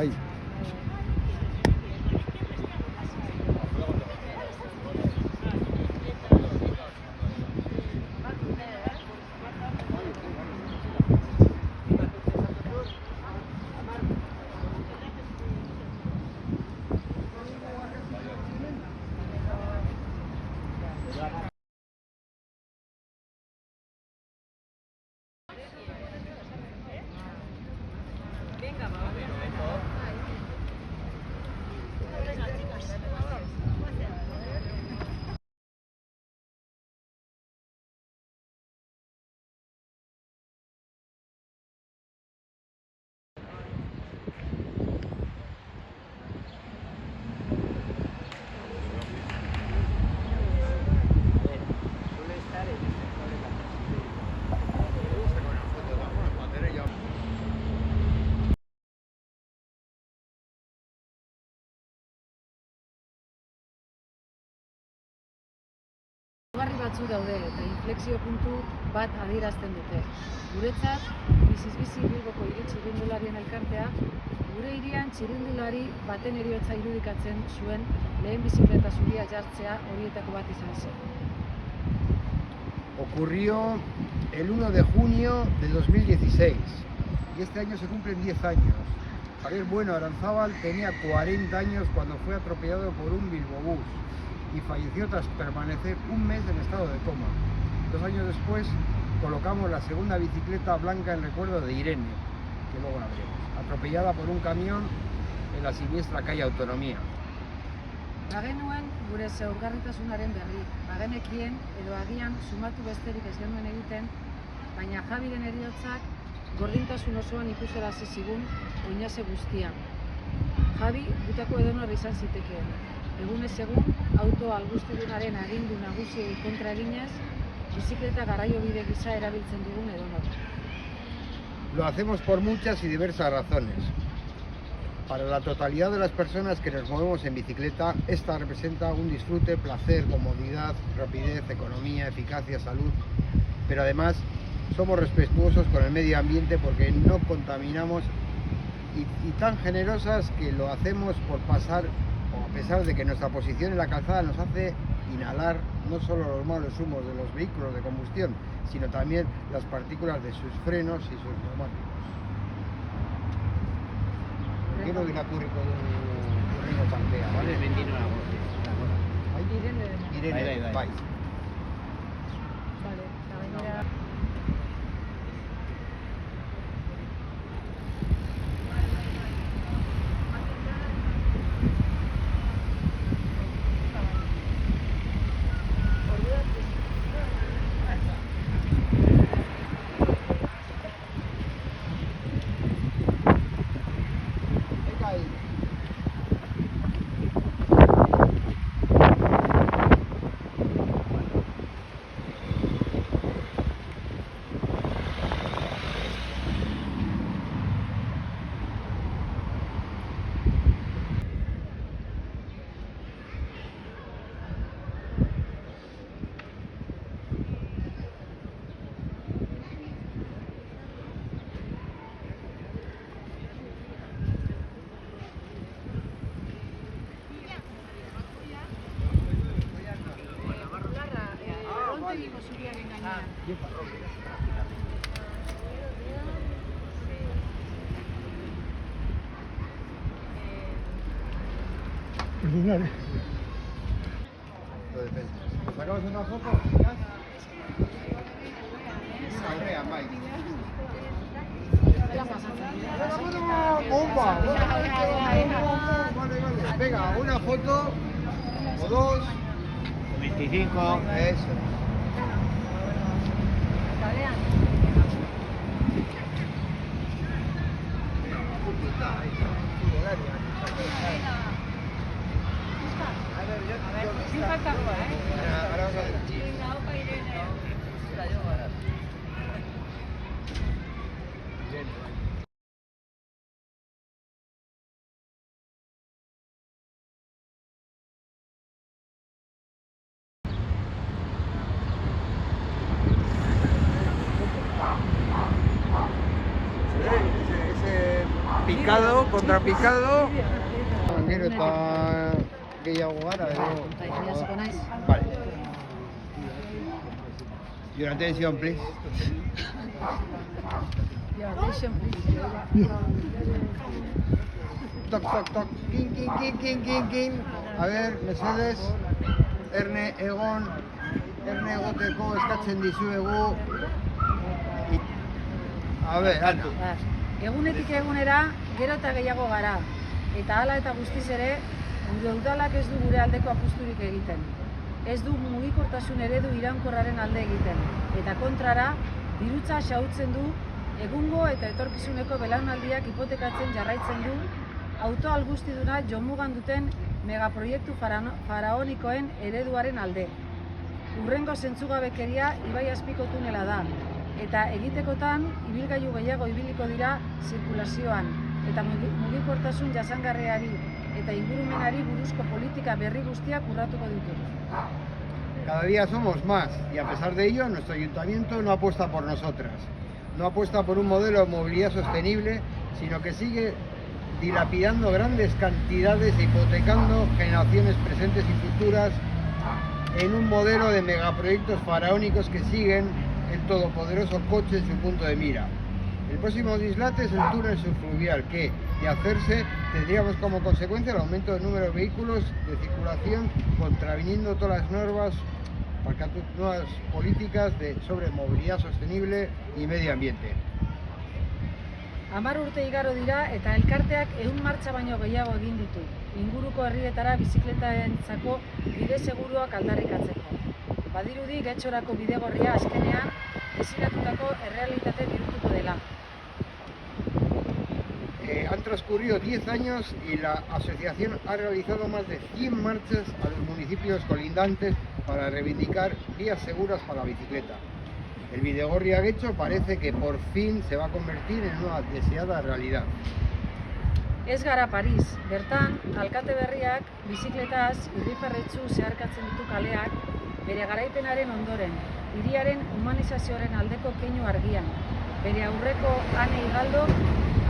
Bai. Mugarri batzu daude eta inflexio puntu bat adierazten dute. Guretzat, biziz-bizi Bilboko hiri txirrindularien elkartea, gure hirian txirrindulari baten heriotza irudikatzen zuen lehen bizikleta zuria jartzea horietako bat izan zen. Ocurrió el 1 de junio de 2016 y este año se cumplen 10 años. Javier Bueno Aranzábal tenía 40 años cuando fue atropellado por un Bilbobús y falleció tras permanecer un mes en estado de coma. 2 años después colocamos la segunda bicicleta blanca en recuerdo de Irene, que luego la veremos, atropellada por un camión en la siniestra calle Autonomía. Bagenuen gure zaurgarritasunaren berri, bagenekien edo agian sumatu besterik ez genuen egiten, baina Javiren heriotzak gordintasun osoan ikusarazi zigun oinaze guztian. Javi gutako edonor izan zitekeen. Egunez egun, auto algustidunaren agindu nagusiei kontra eginez, bizikleta garraiobide gisa erabiltzen dugun edonor. Lo hacemos por muchas y diversas razones. Para la totalidad de las personas que nos movemos en bicicleta, esta representa un disfrute, placer, comodidad, rapidez, economía, eficacia, salud, pero además somos respetuosos con el medio ambiente porque no contaminamos y tan generosas que lo hacemos por pasar, o a pesar de que nuestra posición en la calzada nos hace inhalar no solo los malos humos de los vehículos de combustión, sino también las partículas de sus frenos y sus neumáticos. ¿Qué no diga currico de Ringo Chantea, vale? Irene, bai. Vale, gainera... Perdonad. ¿Nos sacamos una foto? Correa, Mike. ¡Bomba! Vale. Venga, una foto o dos. 25. Eso. Sin falta agua, Ahora vamos a ver. Contrapicado. Gero eta gehiago gara, edo... Jasoko naiz. Vale. Your attention, please. Your attention, please. Toc, toc, toc. Kin. A ver, mesedez, erne egoteko eskatzen dizuegu. A ver, alto. Egunetik egunera, gero eta gehiago gara. Eta hala eta guztiz ere, gure udalak ez du gure aldeko apusturik egiten. Ez du mugikortasun eredu iraunkorraren alde egiten. Eta kontrara, dirutza xahutzen du, egungo eta etorkizuneko belaunaldiak hipotekatzen jarraitzen du, auto algustiduna jomugan duten megaproiektu faraonikoen ereduaren alde. Hurrengo zentzugabekeria ibai azpiko tunela da, eta egitekotan ibilgailu gehiago ibiliko dira zirkulazioan, eta mugikortasun jasangarriari eta ingurumenari buruzko politika berri guztiak urratuko ditu. Cada día somos más y a pesar de ello nuestro ayuntamiento no apuesta por nosotras. No apuesta por un modelo de movilidad sostenible, sino que sigue dilapidando grandes cantidades e hipotecando generaciones presentes y futuras en un modelo de megaproyectos faraónicos que siguen el todopoderoso coche en su punto de mira. El próximo dislate es el túnel subfluvial que, de hacerse, tendríamos como consecuencia el aumento del número de vehículos de circulación, contraviniendo todas las nuevas políticas sobre movilidad sostenible y medio ambiente. 10 urte igaro dira eta elkarteak 100 martxa baino gehiago egin ditu, inguruko herrietara bizikletaentzako bide seguruak aldarrikatzeko. Badirudi Getxorako bidegorria azkenean desiratutako errealitate bihurtuko dela. Han transcurrido 10 años y la asociación ha realizado más de 100 marchas a los municipios colindantes para reivindicar vías seguras para la bicicleta. El Bidegorria-Getxo parece que por fin se va a convertir en una deseada realidad. Ez gara Paris, bertan, alkate berriak bizikletaz irrifarretsu zeharkatzen ditu kaleak bere garaipenaren ondoren, hiriaren humanizazioaren aldeko keinu argian, bere aurreko Ane Higaldok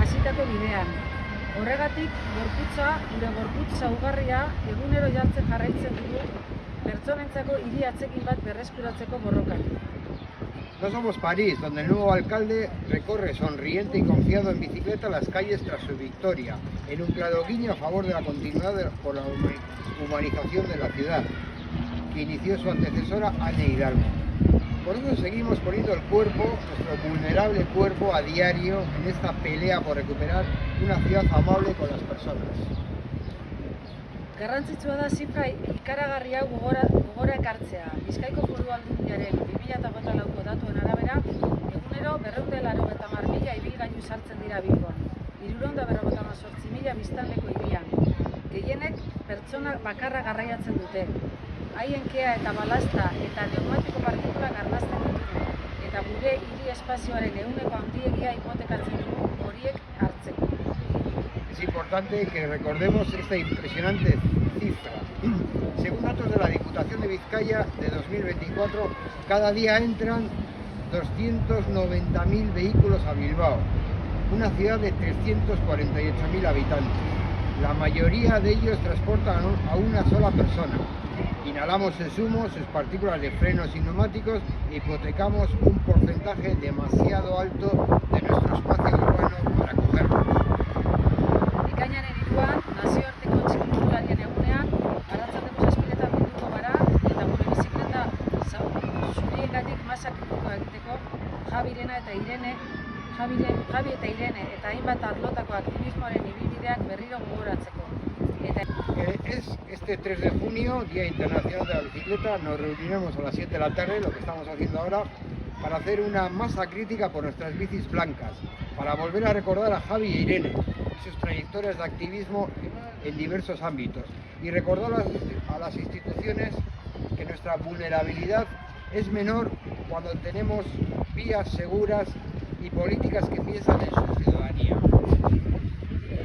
hasitako bidean. Horregatik, gure gorputz zaugarria egunero jartzen jarraitzen dugu pertsonentzako hiri atzekin bat berreskuratzeko borrokan. No somos París, donde el nuevo alcalde recorre sonriente y confiado en bicicleta las calles tras su victoria, en un claro guiño a favor de la continuidad por la humanización de la ciudad, que inició su antecesora Ane Hidalgo. Por eso seguimos poniendo el cuerpo, nuestro vulnerable cuerpo, a diario en esta pelea por recuperar una ciudad amable con las personas. Garrantzitsua da zifra ikaragarri hau gogora ekartzea. Bizkaiko Foru Aldundiaren 2024ko datuen arabera, egunero 290.000 ibilgailu sartzen dira Bilbon. 358.000 biztanleko hirian. Gehienek pertsona bakarra garraiatzen dute. Haien kea eta balazta eta pneumatiko partikulak arnasten ditugu. Eta gure hiri espazioaren ehuneko handiegia hipotekatzen dugu horiek hartzeko. Es importante que recordemos esta impresionante cifra. Según datos de la Diputación de Vizcaya de 2024, cada día entran 290.000 vehículos a Bilbao, una ciudad de 348.000 habitantes. La mayoría de ellos transportan a una sola persona. Inhalamos sus humos, sus partículas de frenos y neumáticos e hipotecamos un porcentaje demasiado alto de nuestro espacio urbano para cogerlos. Ekainaren 3an, nazioarteko txirrindularien egunean, arratsaldeko 7etan bilduko gara eta gure bizikleta zuriengatik masa kritikoa egiteko Javi eta Irene eta hainbat arlotako aktivismoaren ibilbideak berriro gogoratzeko. Este 3 de junio, Día Internacional de la Bicicleta, nos reuniremos a las 7 de la tarde, lo que estamos haciendo ahora, para hacer una masa crítica por nuestras bicis blancas, para volver a recordar a Javi e Irene y sus trayectorias de activismo en diversos ámbitos, y recordar a las instituciones que nuestra vulnerabilidad es menor cuando tenemos vías seguras y políticas que piensan en su ciudadanía.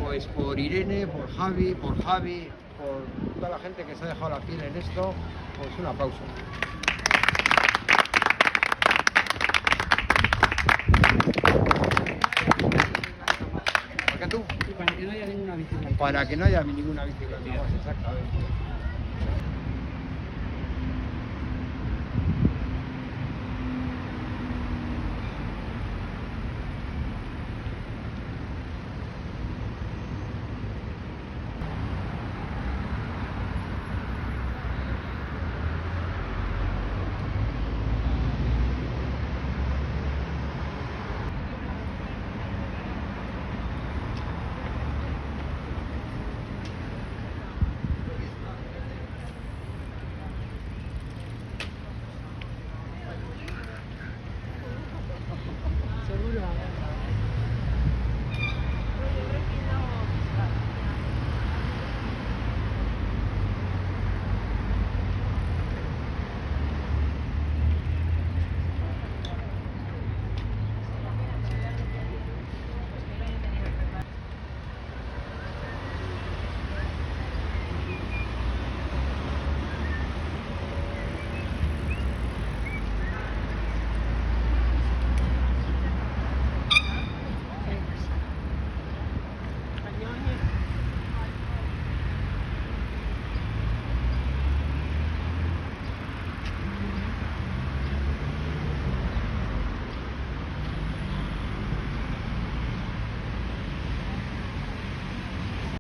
Pues por Irene, por Javi, por toda la gente que se ha dejado la piel en esto, pues un aplauso. ¿Por qué tú? para que no haya ninguna bicicleta más, exacto.